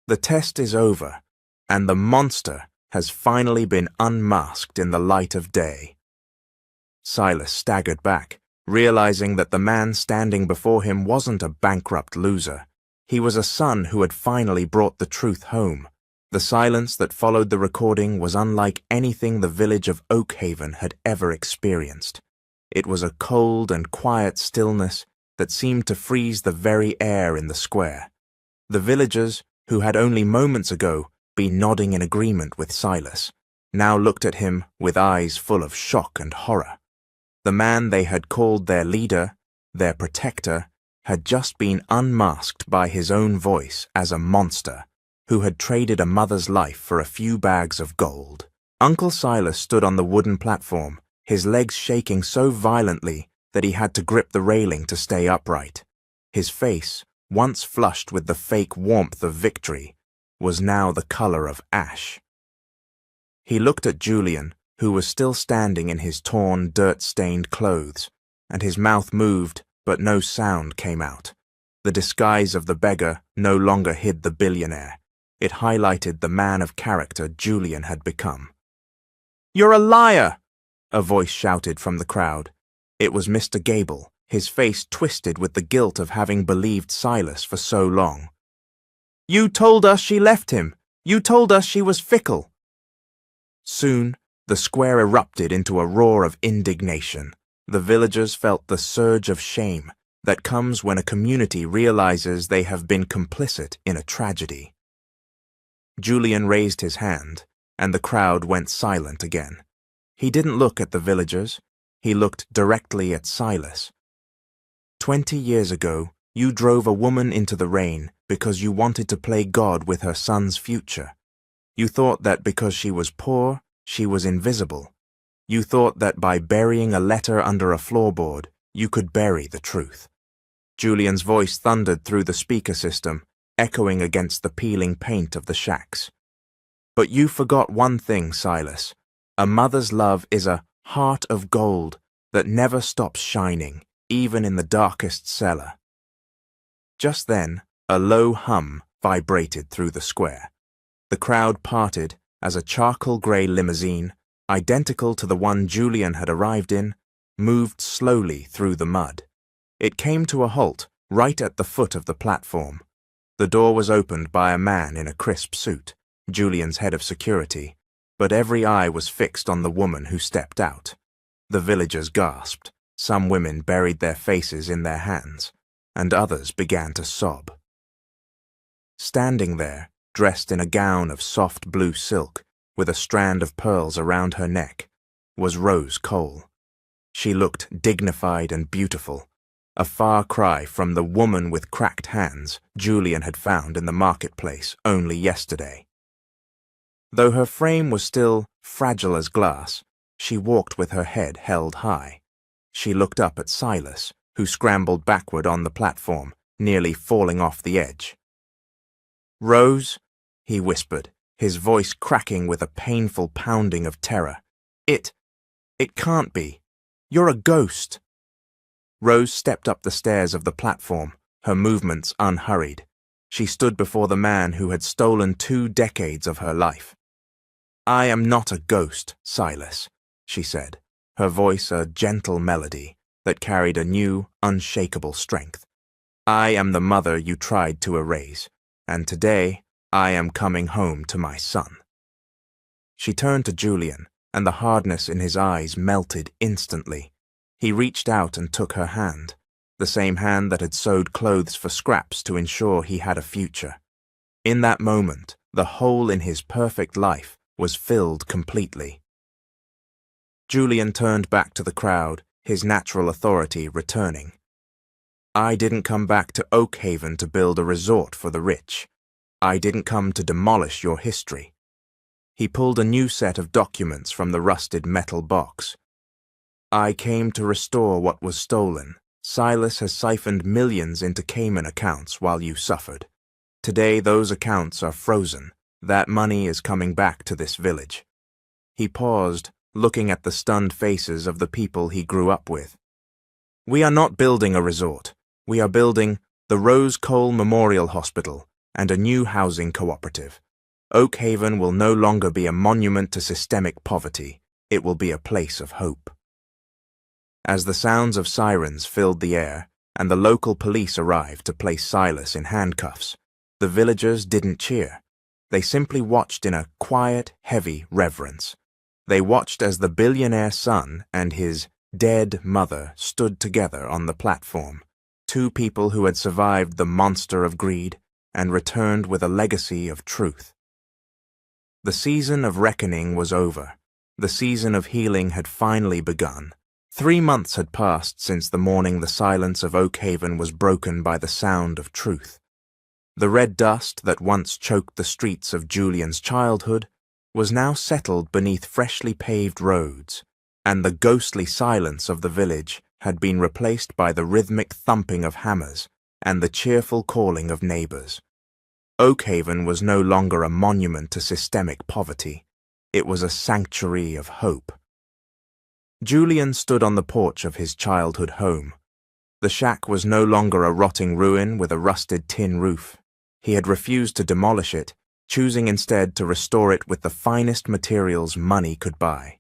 The test is over, and the monster has finally been unmasked in the light of day." Silas staggered back, realizing that the man standing before him wasn't a bankrupt loser. He was a son who had finally brought the truth home. The silence that followed the recording was unlike anything the village of Oakhaven had ever experienced. It was a cold and quiet stillness that seemed to freeze the very air in the square. The villagers, who had only moments ago been nodding in agreement with Silas, now looked at him with eyes full of shock and horror. The man they had called their leader, their protector, had just been unmasked by his own voice as a monster who had traded a mother's life for a few bags of gold. Uncle Silas stood on the wooden platform, his legs shaking so violently that he had to grip the railing to stay upright. His face, once flushed with the fake warmth of victory, was now the color of ash. He looked at Julian, who was still standing in his torn, dirt-stained clothes, and his mouth moved, but no sound came out. The disguise of the beggar no longer hid the billionaire. It highlighted the man of character Julian had become. "You're a liar!" a voice shouted from the crowd. It was Mr. Gable, his face twisted with the guilt of having believed Silas for so long. "You told us she left him. You told us she was fickle." Soon, the square erupted into a roar of indignation. The villagers felt the surge of shame that comes when a community realizes they have been complicit in a tragedy. Julian raised his hand, and the crowd went silent again. He didn't look at the villagers. He looked directly at Silas. 20 years ago, you drove a woman into the rain because you wanted to play God with her son's future. You thought that because she was poor, she was invisible. You thought that by burying a letter under a floorboard, you could bury the truth. Julian's voice thundered through the speaker system, echoing against the peeling paint of the shacks. "But you forgot one thing, Silas. A mother's love is a heart of gold that never stops shining, even in the darkest cellar." Just then, a low hum vibrated through the square. The crowd parted as a charcoal-grey limousine, identical to the one Julian had arrived in, moved slowly through the mud. It came to a halt right at the foot of the platform. The door was opened by a man in a crisp suit, Julian's head of security, but every eye was fixed on the woman who stepped out. The villagers gasped. Some women buried their faces in their hands, and others began to sob. Standing there, dressed in a gown of soft blue silk, with a strand of pearls around her neck, was Rose Cole. She looked dignified and beautiful, a far cry from the woman with cracked hands Julian had found in the marketplace only yesterday. Though her frame was still fragile as glass, she walked with her head held high. She looked up at Silas, who scrambled backward on the platform, nearly falling off the edge. "Rose," he whispered, his voice cracking with a painful pounding of terror. It can't be. You're a ghost." Rose stepped up the stairs of the platform, her movements unhurried. She stood before the man who had stolen 2 decades of her life. "I am not a ghost, Silas," she said, her voice a gentle melody that carried a new, unshakable strength. "I am the mother you tried to erase, and today I am coming home to my son." She turned to Julian, and the hardness in his eyes melted instantly. He reached out and took her hand, the same hand that had sewed clothes for scraps to ensure he had a future. In that moment, the hole in his perfect life was filled completely. Julian turned back to the crowd, his natural authority returning. I didn't come back to Oakhaven to build a resort for the rich. I didn't come to demolish your history." He pulled a new set of documents from the rusted metal box. "I came to restore what was stolen. Silas has siphoned millions into Cayman accounts while you suffered. Today those accounts are frozen. That money is coming back to this village." He paused, looking at the stunned faces of the people he grew up with. "We are not building a resort. We are building the Rose Cole Memorial Hospital and a new housing cooperative. Oakhaven will no longer be a monument to systemic poverty. It will be a place of hope." As the sounds of sirens filled the air and the local police arrived to place Silas in handcuffs, the villagers didn't cheer. They simply watched in a quiet, heavy reverence. They watched as the billionaire son and his dead mother stood together on the platform, two people who had survived the monster of greed and returned with a legacy of truth. The season of reckoning was over. The season of healing had finally begun. 3 months had passed since the morning the silence of Oakhaven was broken by the sound of truth. The red dust that once choked the streets of Julian's childhood was now settled beneath freshly paved roads, and the ghostly silence of the village had been replaced by the rhythmic thumping of hammers and the cheerful calling of neighbors. Oakhaven was no longer a monument to systemic poverty. It was a sanctuary of hope. Julian stood on the porch of his childhood home. The shack was no longer a rotting ruin with a rusted tin roof. He had refused to demolish it, choosing instead to restore it with the finest materials money could buy.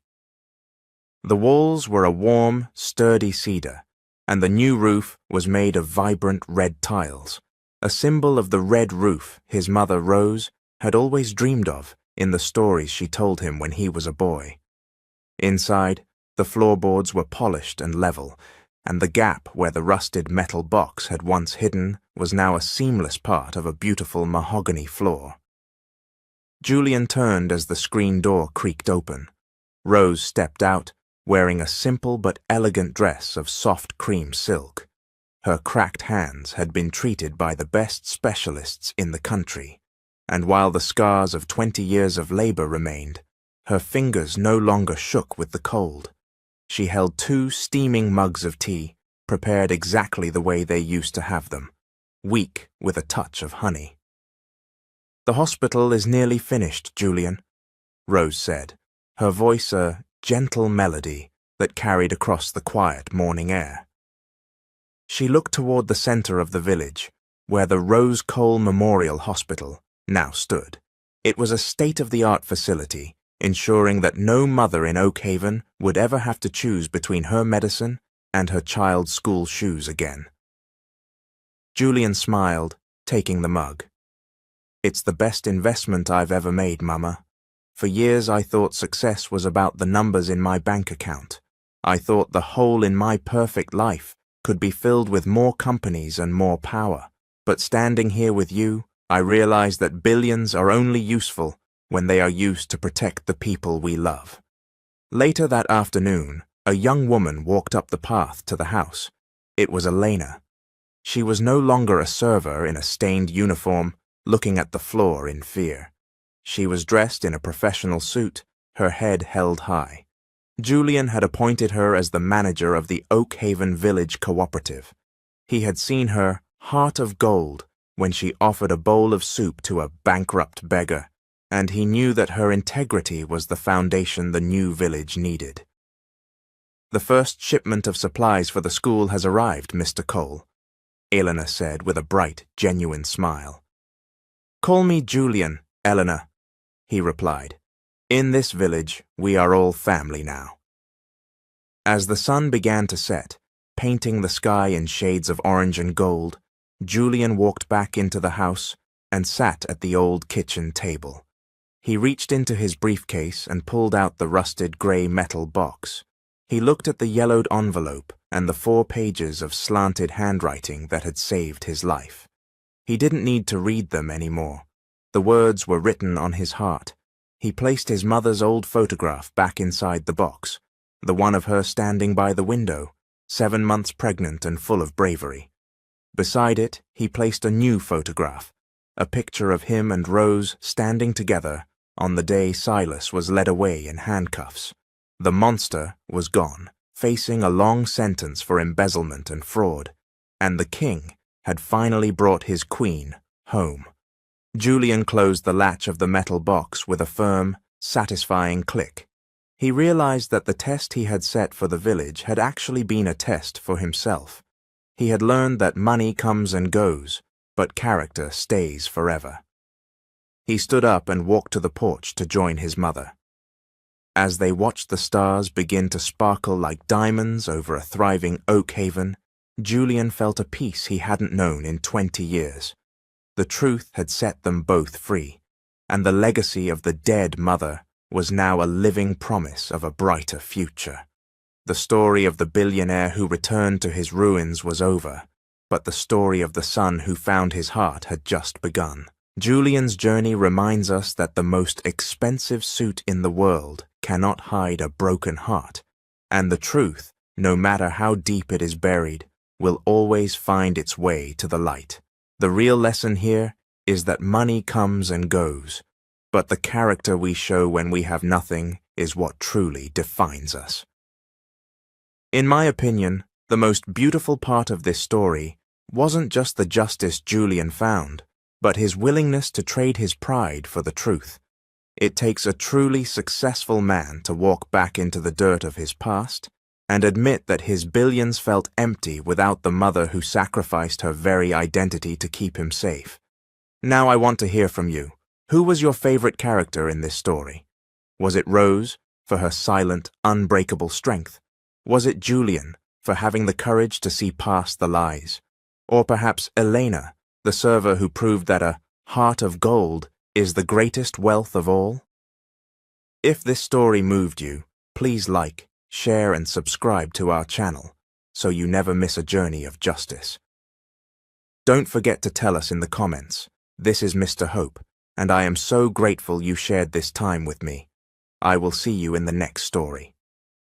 The walls were a warm, sturdy cedar, and the new roof was made of vibrant red tiles, a symbol of the red roof his mother, Rose, had always dreamed of in the stories she told him when he was a boy. Inside, the floorboards were polished and level, and the gap where the rusted metal box had once hidden was now a seamless part of a beautiful mahogany floor. Julian turned as the screen door creaked open. Rose stepped out, wearing a simple but elegant dress of soft cream silk. Her cracked hands had been treated by the best specialists in the country, and while the scars of 20 years of labor remained, her fingers no longer shook with the cold. She held 2 steaming mugs of tea, prepared exactly the way they used to have them, weak with a touch of honey. "The hospital is nearly finished, Julian," Rose said, her voice a gentle melody that carried across the quiet morning air. She looked toward the center of the village, where the Rose Cole Memorial Hospital now stood. It was a state-of-the-art facility, ensuring that no mother in Oakhaven would ever have to choose between her medicine and her child's school shoes again. Julian smiled, taking the mug. "It's the best investment I've ever made, Mama. For years I thought success was about the numbers in my bank account. I thought the hole in my perfect life could be filled with more companies and more power. But standing here with you, I realize that billions are only useful when they are used to protect the people we love." Later that afternoon, a young woman walked up the path to the house. It was Elena. She was no longer a server in a stained uniform, looking at the floor in fear. She was dressed in a professional suit, her head held high. Julian had appointed her as the manager of the Oakhaven Village Cooperative. He had seen her heart of gold when she offered a bowl of soup to a bankrupt beggar, and he knew that her integrity was the foundation the new village needed. "The first shipment of supplies for the school has arrived, Mr. Cole," Elena said with a bright, genuine smile. "Call me Julian, Elena," he replied. "In this village, we are all family now." As the sun began to set, painting the sky in shades of orange and gold, Julian walked back into the house and sat at the old kitchen table. He reached into his briefcase and pulled out the rusted gray metal box. He looked at the yellowed envelope and the 4 pages of slanted handwriting that had saved his life. He didn't need to read them anymore. The words were written on his heart. He placed his mother's old photograph back inside the box, the one of her standing by the window, 7 months pregnant and full of bravery. Beside it, he placed a new photograph, a picture of him and Rose standing together on the day Silas was led away in handcuffs. The monster was gone, facing a long sentence for embezzlement and fraud, and the king had finally brought his queen home. Julian closed the latch of the metal box with a firm, satisfying click. He realized that the test he had set for the village had actually been a test for himself. He had learned that money comes and goes, but character stays forever. He stood up and walked to the porch to join his mother. As they watched the stars begin to sparkle like diamonds over a thriving Oak Haven, Julian felt a peace he hadn't known in 20 years. The truth had set them both free, and the legacy of the dead mother was now a living promise of a brighter future. The story of the billionaire who returned to his ruins was over, but the story of the son who found his heart had just begun. Julian's journey reminds us that the most expensive suit in the world cannot hide a broken heart, and the truth, no matter how deep it is buried, will always find its way to the light. The real lesson here is that money comes and goes, but the character we show when we have nothing is what truly defines us. In my opinion, the most beautiful part of this story wasn't just the justice Julian found, but his willingness to trade his pride for the truth. It takes a truly successful man to walk back into the dirt of his past and admit that his billions felt empty without the mother who sacrificed her very identity to keep him safe. Now I want to hear from you. Who was your favorite character in this story? Was it Rose, for her silent, unbreakable strength? Was it Julian, for having the courage to see past the lies? Or perhaps Elena, the server who proved that a heart of gold is the greatest wealth of all? If this story moved you, please like, share and subscribe to our channel so you never miss a journey of justice. Don't forget to tell us in the comments, "This is Mr. Hope, and I am so grateful you shared this time with me." I will see you in the next story.